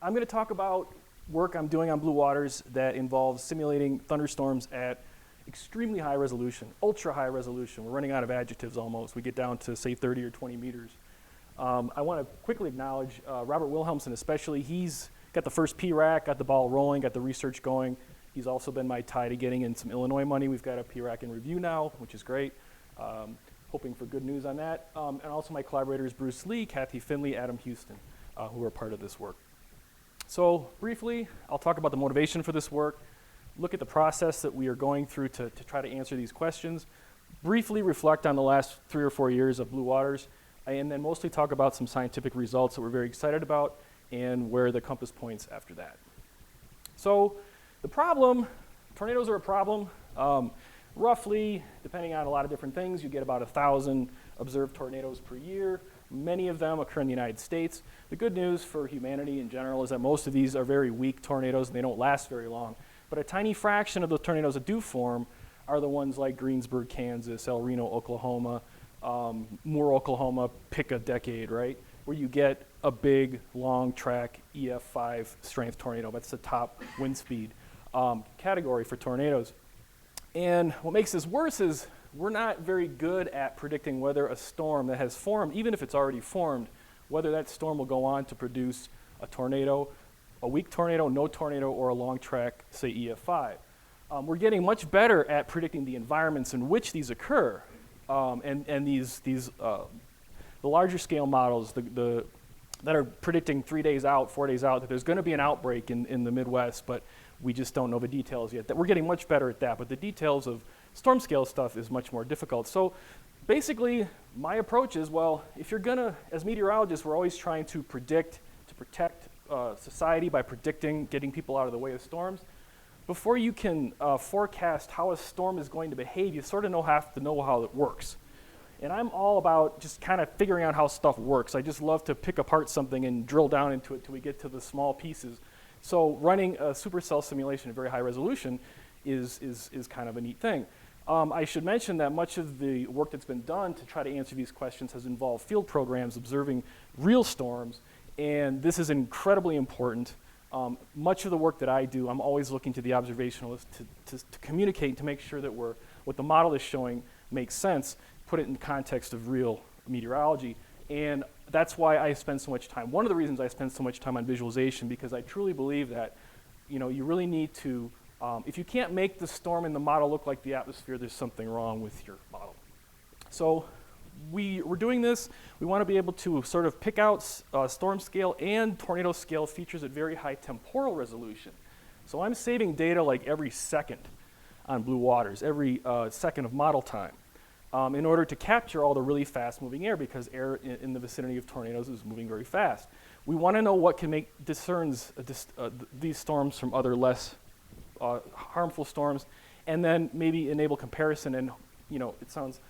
I'm going to talk about work I'm doing on blue waters that involves simulating thunderstorms at extremely high resolution, ultra high resolution. We're running out of adjectives almost. We get down to, say, 30 or 20 meters. I want to quickly acknowledge Robert Wilhelmsen especially. He's got the first PRAC, got the ball rolling, got the research going. He's also been my tie to getting in some Illinois money. We've got a PRAC in review now, which is great. Hoping for good news on that. And also my collaborators, Bruce Lee, Kathy Finley, Adam Houston, who are part of this work. So briefly, I'll talk about the motivation for this work, look at the process that we are going through to try to answer these questions, briefly reflect on the last 3 or 4 years of blue waters, and then mostly talk about some scientific results that we're very excited about and where the compass points after that. So the problem, tornadoes are a problem. Roughly, depending on a lot of different things, you get about 1,000 observed tornadoes per year. Many of them occur in the United States. The good news for humanity in general is that most of these are very weak tornadoes and they don't last very long. But a tiny fraction of the tornadoes that do form are the ones like Greensburg, Kansas, El Reno, Oklahoma, Moore, Oklahoma, pick a decade, right? Where you get a big, long track EF5 strength tornado. That's the top wind speed category for tornadoes. And what makes this worse is we're not very good at predicting whether a storm that has formed, even if it's already formed, whether that storm will go on to produce a tornado, a weak tornado, no tornado, or a long track, say EF5. We're getting much better at predicting the environments in which these occur. And the larger scale models that are predicting 3 days out, 4 days out, that there's going to be an outbreak in the Midwest, but we just don't know the details yet. That we're getting much better at that, but the details of storm scale stuff is much more difficult. So basically, my approach is, well, if you're gonna, as meteorologists, we're always trying to predict, to protect society by predicting, getting people out of the way of storms. Before you can forecast how a storm is going to behave, you sort of have to know how it works. And I'm all about just kind of figuring out how stuff works. I just love to pick apart something and drill down into it till we get to the small pieces. So running a supercell simulation at very high resolution is kind of a neat thing. I should mention that much of the work that's been done to try to answer these questions has involved field programs observing real storms, and this is incredibly important. Much of the work that I do, I'm always looking to the observationalist to communicate, to make sure that what the model is showing makes sense, put it in the context of real meteorology. And that's why I spend so much time. One of the reasons I spend so much time on visualization, because I truly believe that you really need to, if you can't make the storm in the model look like the atmosphere, there's something wrong with your model. So we're doing this. We want to be able to sort of pick out storm scale and tornado scale features at very high temporal resolution. So I'm saving data like every second on blue waters, every second of model time, in order to capture all the really fast moving air, because air in the vicinity of tornadoes is moving very fast. We want to know what can discerns these storms from other less harmful storms, and then maybe enable comparison. And it sounds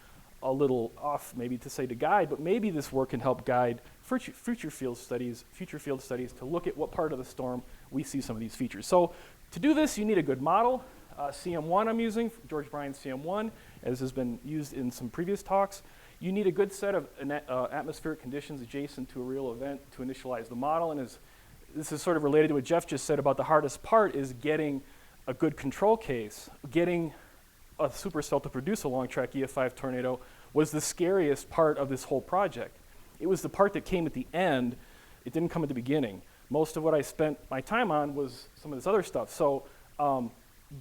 a little off maybe to say to guide, but maybe this work can help guide future field studies to look at what part of the storm we see some of these features. So to do this, you need a good model. CM1 I'm using, George Bryan's CM1, as has been used in some previous talks. You need a good set of atmospheric conditions adjacent to a real event to initialize the model. And this is sort of related to what Jeff just said about the hardest part is getting a good control case. Getting a supercell to produce a long track EF5 tornado was the scariest part of this whole project. It was the part that came at the end. It didn't come at the beginning. Most of what I spent my time on was some of this other stuff. So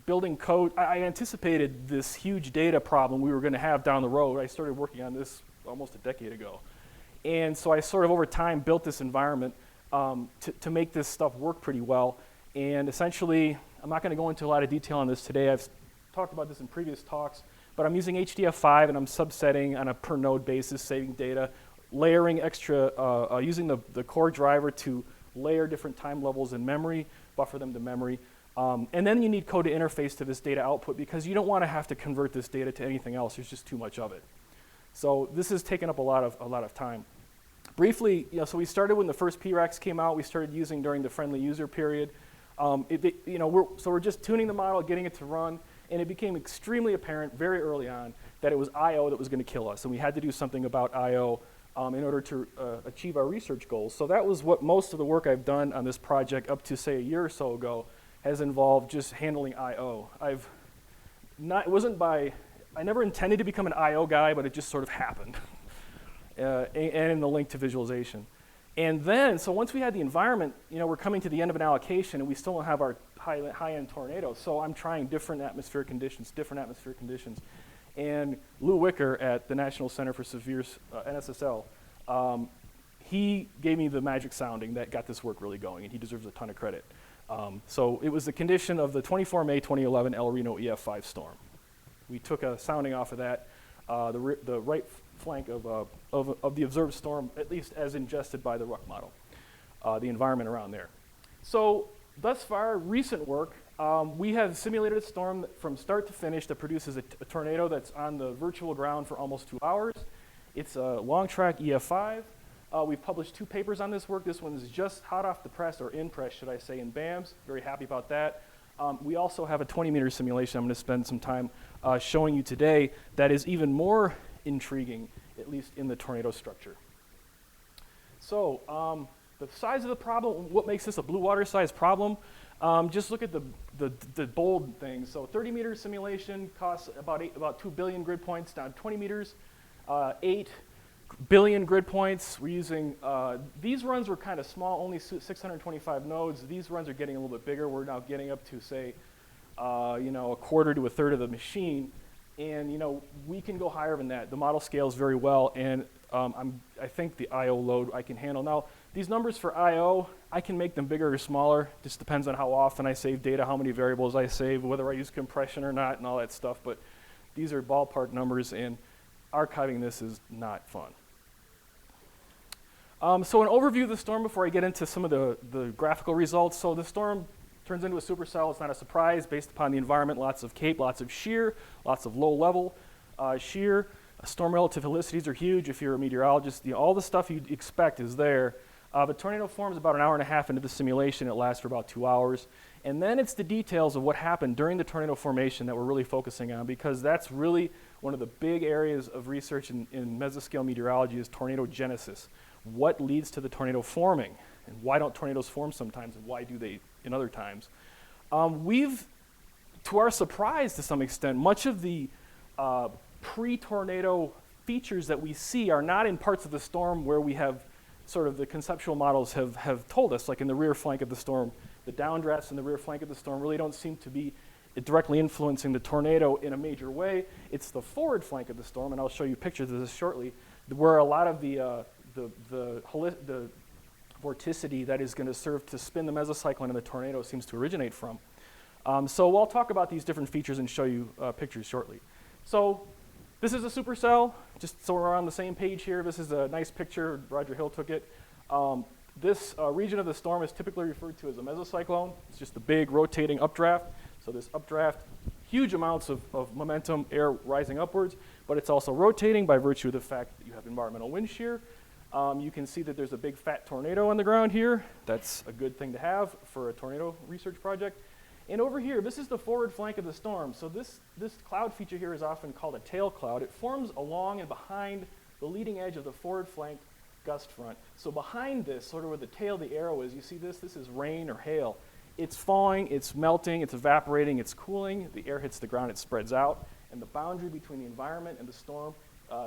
building code, I anticipated this huge data problem we were going to have down the road. I started working on this almost a decade ago. And so I sort of over time built this environment to make this stuff work pretty well. And essentially, I'm not going to go into a lot of detail on this today. I've talked about this in previous talks, but I'm using HDF5 and I'm subsetting on a per node basis, saving data, layering extra, using the core driver to layer different time levels in memory, buffer them to memory. And then you need code to interface to this data output because you don't want to have to convert this data to anything else. There's just too much of it. So this has taken up a lot of time. Briefly, so we started when the first PRACs came out. We started using during the friendly user period. We're just tuning the model, getting it to run, and it became extremely apparent very early on that it was I/O that was going to kill us, and we had to do something about I/O in order to achieve our research goals. So that was what most of the work I've done on this project up to, say, a year or so ago has involved just handling I/O. I never intended to become an I/O guy, but it just sort of happened, and in the link to visualization. And then, so once we had the environment, we're coming to the end of an allocation, and we still don't have our high-end tornado. So I'm trying different atmospheric conditions. And Lou Wicker at the National Center for Severe NSSL, he gave me the magic sounding that got this work really going, and he deserves a ton of credit. So it was the condition of the 24 May 2011 El Reno EF5 storm. We took a sounding off of that, the right flank of the observed storm, at least as ingested by the RUC model, the environment around there. So thus far, recent work, we have simulated a storm from start to finish that produces a tornado that's on the virtual ground for almost 2 hours. It's a long track EF5. We've published 2 papers on this work. This one's just hot off the press, or in press, should I say, in BAMS. Very happy about that. We also have a 20-meter simulation I'm going to spend some time showing you today that is even more intriguing, at least in the tornado structure. So the size of the problem, what makes this a blue water size problem? Just look at the bold things. So 30-meter simulation costs about 2 billion grid points. Down 20 meters, 8 billion grid points. We're using, these runs were kind of small, only 625 nodes. These runs are getting a little bit bigger. We're now getting up to, say, a quarter to a third of the machine. And we can go higher than that. The model scales very well, and I think the I/O load I can handle. Now, these numbers for I/O, I can make them bigger or smaller. Just depends on how often I save data, how many variables I save, whether I use compression or not, and all that stuff. But these are ballpark numbers, and archiving this is not fun. So an overview of the storm before I get into some of the graphical results. So the storm turns into a supercell. It's not a surprise based upon the environment. Lots of cape, lots of shear, lots of low-level shear. Storm relative helicities are huge. If you're a meteorologist, all the stuff you'd expect is there. The tornado forms about an hour and a half into the simulation. It lasts for about 2 hours. And then it's the details of what happened during the tornado formation that we're really focusing on, because that's really one of the big areas of research in mesoscale meteorology is tornado genesis. What leads to the tornado forming? And why don't tornadoes form sometimes, and why do they in other times? We've, to our surprise to some extent, much of the pre-tornado features that we see are not in parts of the storm where we have sort of the conceptual models have told us, like in the rear flank of the storm. The downdrafts in the rear flank of the storm really don't seem to be directly influencing the tornado in a major way. It's the forward flank of the storm, and I'll show you pictures of this shortly, where a lot of the vorticity that is going to serve to spin the mesocyclone in the tornado seems to originate from. So I'll talk about these different features and show you pictures shortly. So this is a supercell, just so we're on the same page here. This is a nice picture. Roger Hill took it. This region of the storm is typically referred to as a mesocyclone. It's just a big rotating updraft. So this updraft, huge amounts of momentum, air rising upwards, but it's also rotating by virtue of the fact that you have environmental wind shear. You can see that there's a big fat tornado on the ground here. That's a good thing to have for a tornado research project. And over here, this is the forward flank of the storm. So this cloud feature here is often called a tail cloud. It forms along and behind the leading edge of the forward flank gust front. So behind this, sort of where the tail of the arrow is, you see this is rain or hail. It's falling, it's melting, it's evaporating, it's cooling. The air hits the ground, it spreads out. And the boundary between the environment and the storm,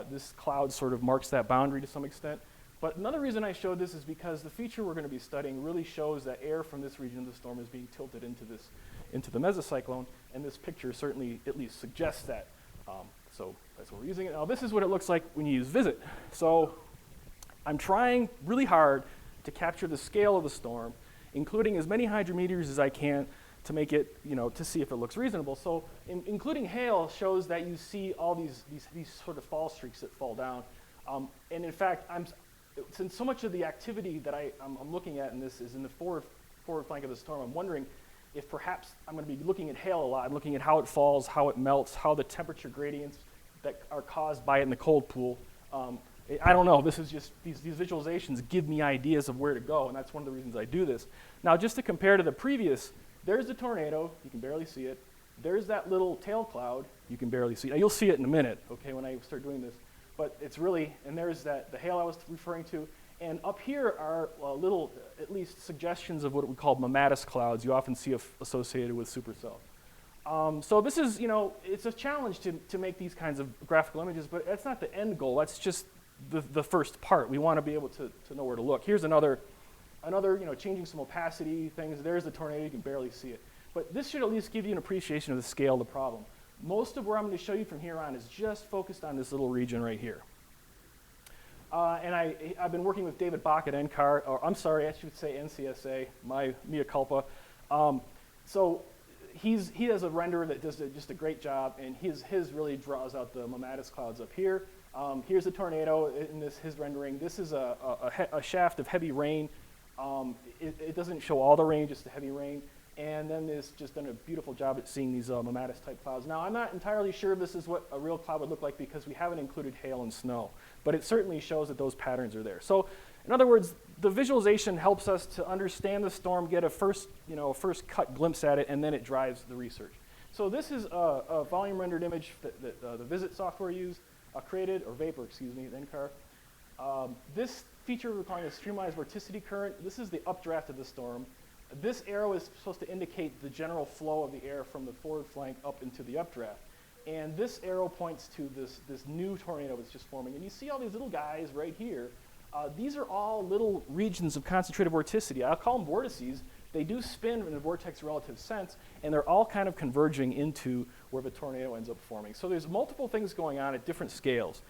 this cloud sort of marks that boundary to some extent. But another reason I showed this is because the feature we're going to be studying really shows that air from this region of the storm is being tilted into the mesocyclone, and this picture certainly at least suggests that. So that's what we're using it. Now this is what it looks like when you use Visit. So I'm trying really hard to capture the scale of the storm, including as many hydrometers as I can to make it, to see if it looks reasonable. So including hail shows that you see all these sort of fall streaks that fall down. And in fact, since so much of the activity that I'm looking at in this is in the forward flank of the storm, I'm wondering if perhaps I'm going to be looking at hail a lot. I'm looking at how it falls, how it melts, how the temperature gradients that are caused by it in the cold pool. I don't know. This is just, these visualizations give me ideas of where to go, and that's one of the reasons I do this. Now, just to compare to the previous, there's the tornado. You can barely see it. There's that little tail cloud. You can barely see it. Now, you'll see it in a minute, okay, when I start doing this. but it's really, and there's the hail I was referring to. And up here are little, at least suggestions of what we call mammatus clouds you often see associated with supercell. So this is, it's a challenge to make these kinds of graphical images, but that's not the end goal. That's just the first part. We want to be able to know where to look. Here's another, changing some opacity things. There's the tornado. You can barely see it. But this should at least give you an appreciation of the scale of the problem. Most of where I'm going to show you from here on is just focused on this little region right here. And I've been working with David Bach at NCAR, or I'm sorry, I should say NCSA, my mea culpa. So he has a renderer that does just a great job, and his really draws out the mammatus clouds up here. Here's a tornado in his rendering. This is a shaft of heavy rain. It doesn't show all the rain, just the heavy rain. And then it's just done a beautiful job at seeing these mammatus type clouds. Now, I'm not entirely sure this is what a real cloud would look like because we haven't included hail and snow, but it certainly shows that those patterns are there. So in other words, the visualization helps us to understand the storm, get a first cut glimpse at it, and then it drives the research. So this is a volume rendered image that the Visit software created, or Vapor, excuse me, the NCAR. This feature we're calling a streamlined vorticity current. This is the updraft of the storm. This arrow is supposed to indicate the general flow of the air from the forward flank up into the updraft. And this arrow points to this new tornado that's just forming. And you see all these little guys right here. These are all little regions of concentrated vorticity. I'll call them vortices. They do spin in a vortex relative sense, and they're all kind of converging into where the tornado ends up forming. So there's multiple things going on at different scales.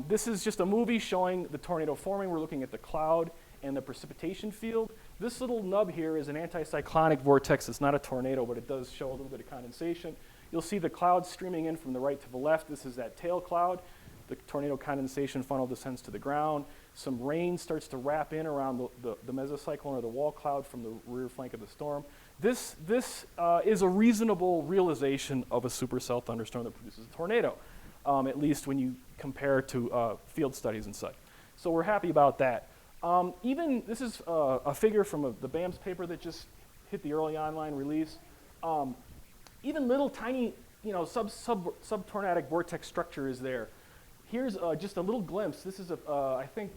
This is just a movie showing the tornado forming. We're looking at the cloud and the precipitation field. This little nub here is an anticyclonic vortex. It's not a tornado, but it does show a little bit of condensation. You'll see the clouds streaming in from the right to the left. This is that tail cloud. The tornado condensation funnel descends to the ground. Some rain starts to wrap in around the mesocyclone or the wall cloud from the rear flank of the storm. This is a reasonable realization of a supercell thunderstorm that produces a tornado, at least when you compare to field studies and such. So we're happy about that. This is a figure from the BAMS paper that just hit the early online release. Even little tiny, subtornadic vortex structure is there. Here's just a little glimpse. This is I think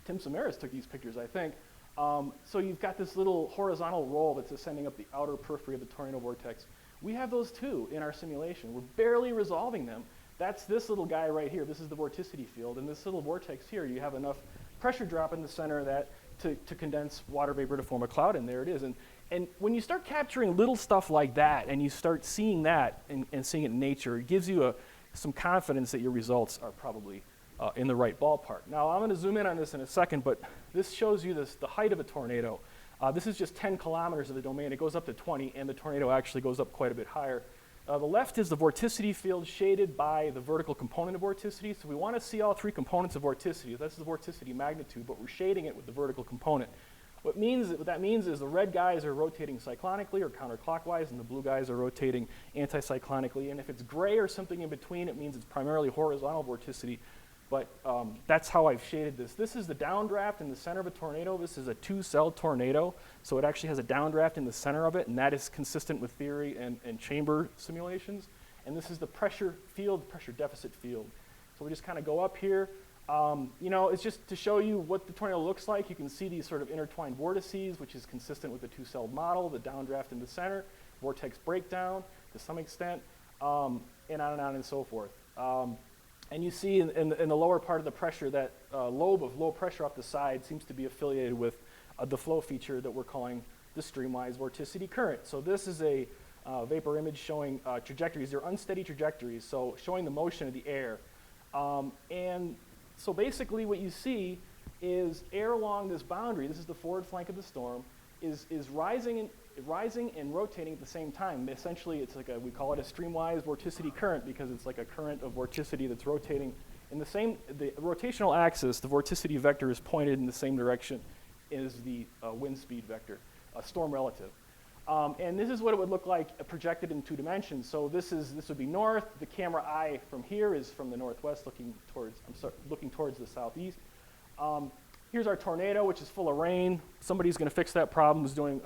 Tim Samaras took these pictures, I think. So you've got this little horizontal roll that's ascending up the outer periphery of the tornado vortex. We have those too in our simulation. We're barely resolving them. That's this little guy right here. This is the vorticity field. And this little vortex here, you have enough pressure drop in the center of that to condense water vapor to form a cloud, and there it is. And when you start capturing little stuff like that, and you start seeing that and seeing it in nature, it gives you some confidence that your results are probably in the right ballpark. Now, I'm going to zoom in on this in a second, but this shows you the height of a tornado. This is just 10 kilometers of the domain. It goes up to 20, and the tornado actually goes up quite a bit higher. The left is the vorticity field shaded by the vertical component of vorticity. So we want to see all three components of vorticity. That's the vorticity magnitude, but we're shading it with the vertical component. What that means is the red guys are rotating cyclonically or counterclockwise, and the blue guys are rotating anticyclonically. And if it's gray or something in between, it means it's primarily horizontal vorticity. But that's how I've shaded this. This is the downdraft in the center of a tornado. This is a two-cell tornado, so it actually has a downdraft in the center of it, and that is consistent with theory and chamber simulations. And this is the pressure field, pressure deficit field. So we just kind of go up here. It's just to show you what the tornado looks like. You can see these sort of intertwined vortices, which is consistent with the two-celled model, the downdraft in the center, vortex breakdown to some extent, and on and so forth. And you see in the lower part of the pressure, that lobe of low pressure off the side seems to be affiliated with the flow feature that we're calling the streamwise vorticity current. So this is a vapor image showing trajectories. They're unsteady trajectories, so showing the motion of the air. And so basically what you see is air along this boundary, this is the forward flank of the storm, is rising and rotating at the same time. Essentially, it's like we call it a streamwise vorticity current because it's like a current of vorticity that's rotating in the rotational axis. The vorticity vector is pointed in the same direction as the wind speed vector, storm relative. And this is what it would look like projected in 2 dimensions. So this would be north. The camera eye from here is from the northwest looking towards the southeast. Here's our tornado, which is full of rain. Somebody's going to fix that problem. Who's doing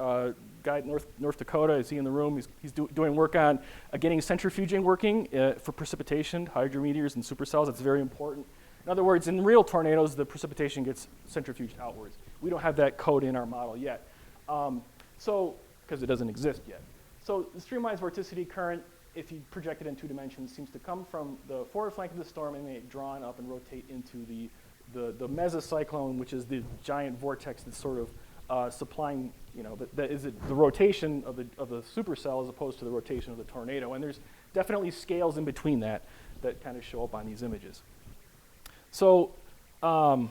guy in North Dakota? Is he in the room? He's doing work on getting centrifuging working for precipitation, hydrometeors and supercells. It's very important. In other words, in real tornadoes, the precipitation gets centrifuged outwards. We don't have that code in our model yet, because it doesn't exist yet. So the streamlines vorticity current, if you project it in 2 dimensions, seems to come from the forward flank of the storm and then get drawn up and rotate into the Mesocyclone, which is the giant vortex that's sort of supplying, that is the rotation of the supercell as opposed to the rotation of the tornado. And there's definitely scales in between that kind of show up on these images. So, and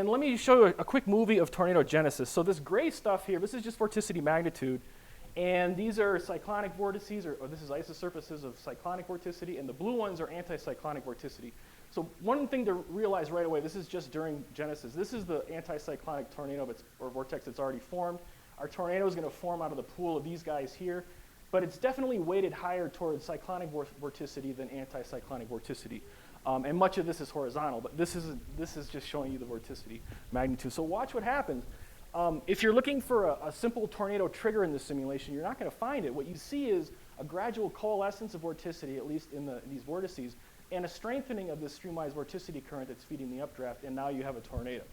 let me show you a quick movie of tornado genesis. So this gray stuff here, this is just vorticity magnitude. And these are cyclonic vortices, or this is isosurfaces of cyclonic vorticity, and the blue ones are anticyclonic vorticity. So one thing to realize right away, this is just during genesis. This is the anticyclonic tornado or vortex that's already formed. Our tornado is going to form out of the pool of these guys here, but it's definitely weighted higher towards cyclonic vorticity than anticyclonic vorticity. And much of this is horizontal, but this is just showing you the vorticity magnitude. So watch what happens. If you're looking for a simple tornado trigger in this simulation, you're not going to find it. What you see is a gradual coalescence of vorticity, at least in these vortices, and a strengthening of this streamwise vorticity current that's feeding the updraft, and now you have a tornado.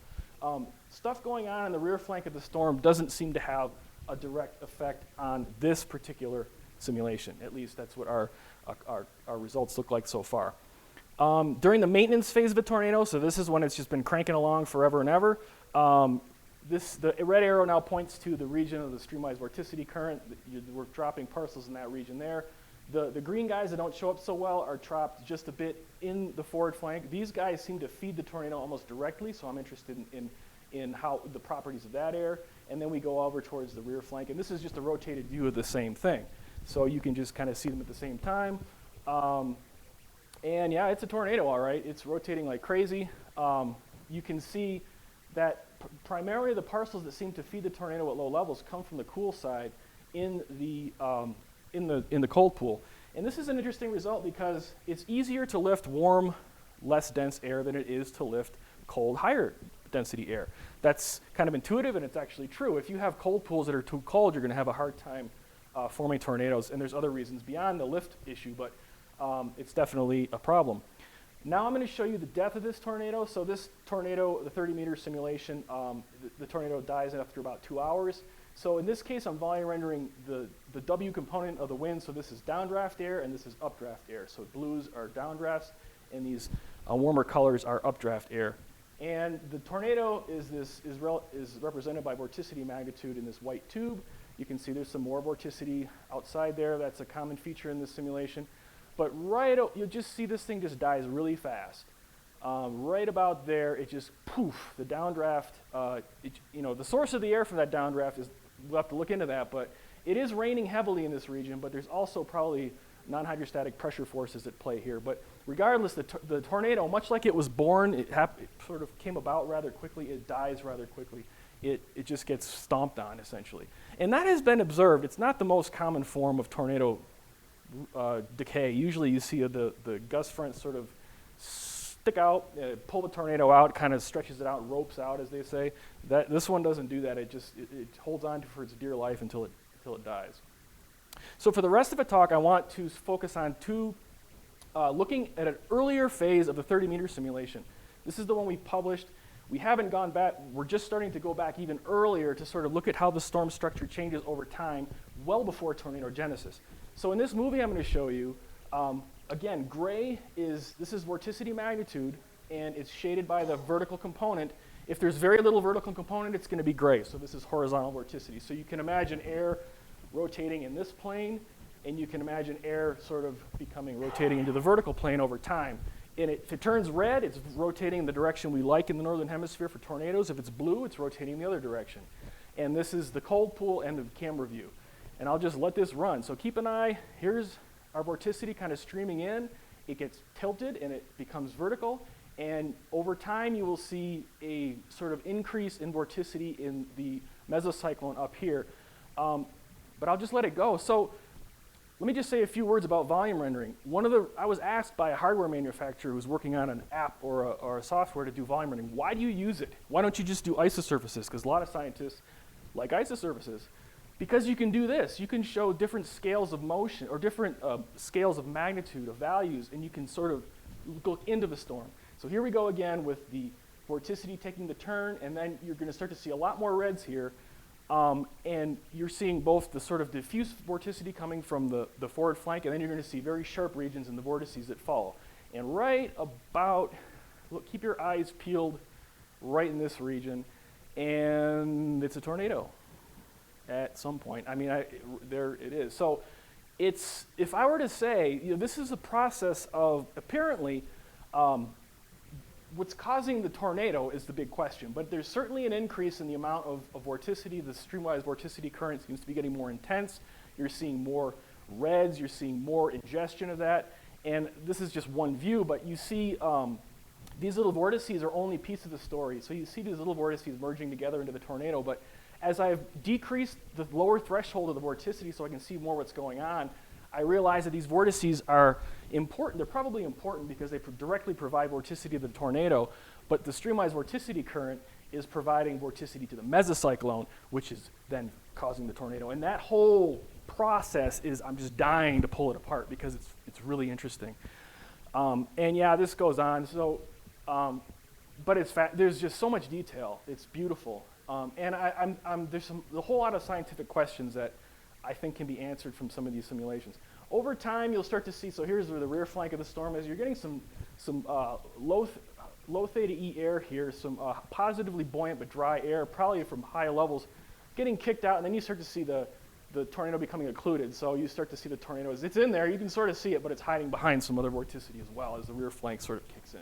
Stuff going on in the rear flank of the storm doesn't seem to have a direct effect on this particular simulation. At least that's what our results look like so far. During the maintenance phase of a tornado, so this is when it's just been cranking along forever and ever, the red arrow now points to the region of the streamwise vorticity current. We're dropping parcels in that region there. The green guys that don't show up so well are trapped just a bit in the forward flank. These guys seem to feed the tornado almost directly, so I'm interested in how the properties of that air. And then we go over towards the rear flank, and this is just a rotated view of the same thing. So you can just kind of see them at the same time. And yeah, it's a tornado, all right. It's rotating like crazy. You can see that primarily the parcels that seem to feed the tornado at low levels come from the cool side in the cold pool. And this is an interesting result because it's easier to lift warm, less dense air than it is to lift cold, higher density air. That's kind of intuitive, and it's actually true. If you have cold pools that are too cold, you're going to have a hard time forming tornadoes. And there's other reasons beyond the lift issue, but it's definitely a problem. Now I'm going to show you the death of this tornado. So this tornado, the 30-meter simulation, the tornado dies after about 2 hours. So in this case, I'm volume rendering the W component of the wind. So this is downdraft air, and this is updraft air. So blues are downdrafts, and these warmer colors are updraft air. And the tornado is represented by vorticity magnitude in this white tube. You can see there's some more vorticity outside there. That's a common feature in this simulation. But you'll just see this thing just dies really fast. Right about there, it just poof, the downdraft, the source of the air from that downdraft is, we'll have to look into that, but it is raining heavily in this region, but there's also probably non-hydrostatic pressure forces at play here. But regardless, the tornado, much like it was born, it sort of came about rather quickly, it dies rather quickly. It just gets stomped on, essentially. And that has been observed. It's not the most common form of tornado decay. Usually you see the gust fronts sort of stick out, pull the tornado out, kind of stretches it out, ropes out, as they say. This one doesn't do that. It holds on for its dear life until it dies. So for the rest of the talk, I want to focus on looking at an earlier phase of the 30-meter simulation. This is the one we published. We haven't gone back. We're just starting to go back even earlier to sort of look at how the storm structure changes over time, well before tornado genesis. So in this movie I'm going to show you, again, gray this is vorticity magnitude, and it's shaded by the vertical component. If there's very little vertical component, it's going to be gray. So this is horizontal vorticity. So you can imagine air rotating in this plane, and you can imagine air sort of rotating into the vertical plane over time. And if it turns red, it's rotating in the direction we like in the northern hemisphere for tornadoes. If it's blue, it's rotating the other direction. And this is the cold pool and the camera view. And I'll just let this run. So keep an eye. Here's our vorticity kind of streaming in. It gets tilted and it becomes vertical. And over time, you will see a sort of increase in vorticity in the mesocyclone up here. But I'll just let it go. So Let me just say a few words about volume rendering. I was asked by a hardware manufacturer who's working on an app or a software to do volume rendering, why do you use it? Why don't you just do isosurfaces? Because a lot of scientists like isosurfaces. Because you can do this. You can show different scales of motion or different scales of magnitude, of values, and you can sort of look into the storm. So here we go again with the vorticity taking the turn, and then you're going to start to see a lot more reds here. And you're seeing both the sort of diffuse vorticity coming from the forward flank, and then you're going to see very sharp regions in the vortices that follow. And right about, look, keep your eyes peeled right in this region, and it's a tornado at some point. I mean, there it is. So if I were to say, this is a process of apparently, what's causing the tornado is the big question, but there's certainly an increase in the amount of vorticity. The streamwise vorticity current seems to be getting more intense. You're seeing more reds, you're seeing more ingestion of that, and this is just one view, but you see these little vortices are only a piece of the story. So you see these little vortices merging together into the tornado, but as I've decreased the lower threshold of the vorticity so I can see more what's going on, I realize that these vortices are important. They're probably important because they directly provide vorticity to the tornado, but the streamwise vorticity current is providing vorticity to the mesocyclone, which is then causing the tornado. And that whole process is, I'm just dying to pull it apart because it's really interesting. And yeah, this goes on. So, but there's just so much detail. It's beautiful. And there's a whole lot of scientific questions that I think can be answered from some of these simulations. Over time, you'll start to see, so here's where the rear flank of the storm is. You're getting some low theta E air here, some positively buoyant but dry air, probably from high levels, getting kicked out, and then you start to see the tornado becoming occluded. So you start to see the tornado. It's in there, you can sort of see it, but it's hiding behind some other vorticity as well as the rear flank sort of kicks in.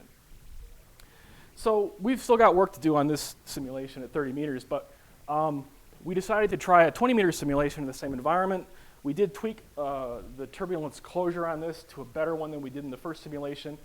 So we've still got work to do on this simulation at 30 meters, but we decided to try a 20-meter simulation in the same environment. We did tweak the turbulence closure on this to a better one than we did in the first simulation,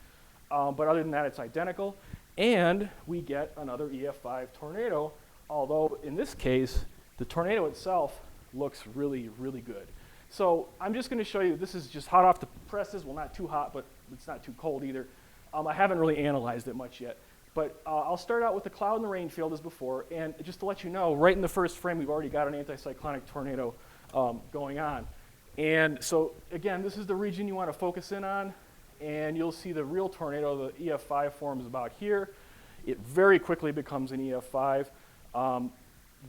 but other than that, it's identical. And we get another EF5 tornado, although in this case, the tornado itself looks really, really good. So I'm just going to show you, this is just hot off the presses. Well, not too hot, but it's not too cold either. I haven't really analyzed it much yet. But I'll start out with the cloud and the rain field as before, and just to let you know, right in the first frame, we've already got an anticyclonic tornado going on. And so, again, this is the region you want to focus in on, and you'll see the real tornado, the EF5 forms about here. It very quickly becomes an EF5.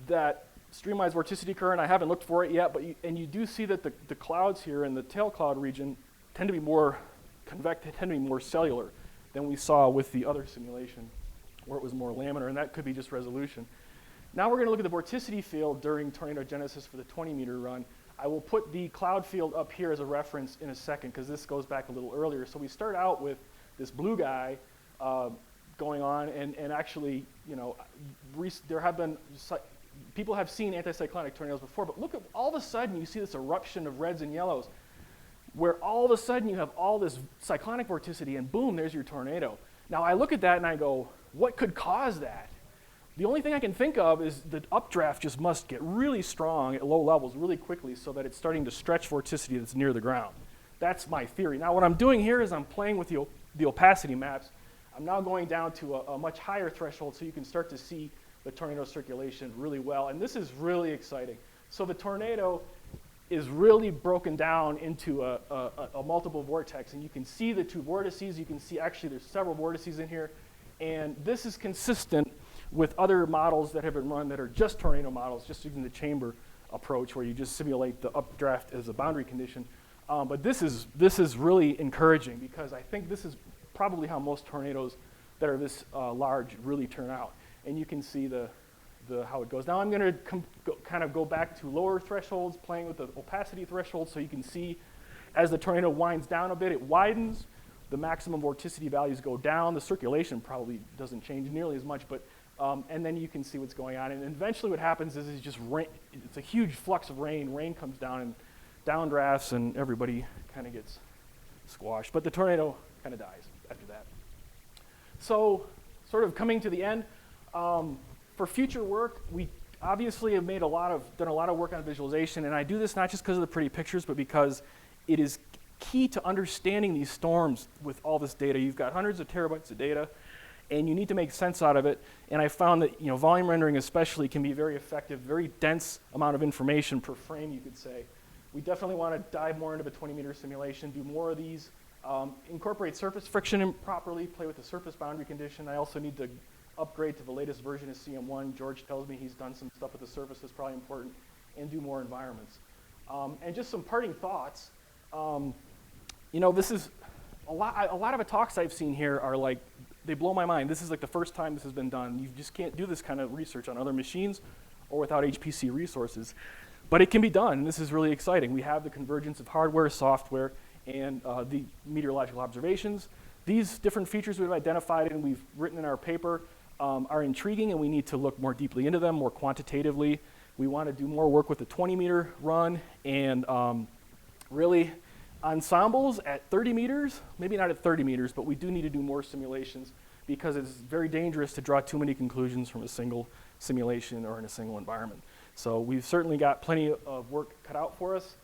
That streamwise vorticity current, I haven't looked for it yet, but you do see that the clouds here in the tail cloud region tend to be more convective, tend to be more cellular than we saw with the other simulation where it was more laminar, and that could be just resolution. Now we're going to look at the vorticity field during tornado genesis for the 20-meter run. I will put the cloud field up here as a reference in a second because this goes back a little earlier. So we start out with this blue guy going on, and actually, there have been, people have seen anticyclonic tornadoes before, but look at, all of a sudden you see this eruption of reds and yellows where all of a sudden you have all this cyclonic vorticity and boom, there's your tornado. Now I look at that and I go, what could cause that? The only thing I can think of is the updraft just must get really strong at low levels really quickly so that it's starting to stretch vorticity that's near the ground. That's my theory. Now what I'm doing here is I'm playing with the opacity maps. I'm now going down to a much higher threshold so you can start to see the tornado circulation really well, and this is really exciting. So the tornado is really broken down into a multiple vortex, and you can see the two vortices. You can see actually there's several vortices in here, and this is consistent with other models that have been run that are just tornado models, just using the chamber approach where you just simulate the updraft as a boundary condition. But this is really encouraging because I think this is probably how most tornadoes that are this large really turn out. And you can see how it goes. Now I'm going to kind of go back to lower thresholds, playing with the opacity threshold, so you can see as the tornado winds down a bit, it widens. The maximum vorticity values go down. The circulation probably doesn't change nearly as much, but and then you can see what's going on. And eventually what happens is it's just rain. It's a huge flux of rain. Rain comes down and downdrafts, and everybody kind of gets squashed. But the tornado kind of dies after that. So sort of coming to the end, for future work, we obviously have done a lot of work on visualization, and I do this not just because of the pretty pictures, but because it is key to understanding these storms with all this data. You've got hundreds of terabytes of data, and you need to make sense out of it. And I found that volume rendering especially can be very effective, very dense amount of information per frame, you could say. We definitely want to dive more into the 20-meter simulation, do more of these, incorporate surface friction in properly, play with the surface boundary condition. I also need to upgrade to the latest version of CM1. George tells me he's done some stuff with the surface that's probably important, and do more environments. And just some parting thoughts. This is a lot of the talks I've seen here are like, they blow my mind. This is like the first time this has been done. You just can't do this kind of research on other machines or without HPC resources. But it can be done, and this is really exciting. We have the convergence of hardware, software, and the meteorological observations. These different features we've identified and we've written in our paper are intriguing, and we need to look more deeply into them, more quantitatively. We want to do more work with the 20-meter run, and really ensembles at 30 meters, maybe not at 30 meters, but we do need to do more simulations because it's very dangerous to draw too many conclusions from a single simulation or in a single environment. So we've certainly got plenty of work cut out for us.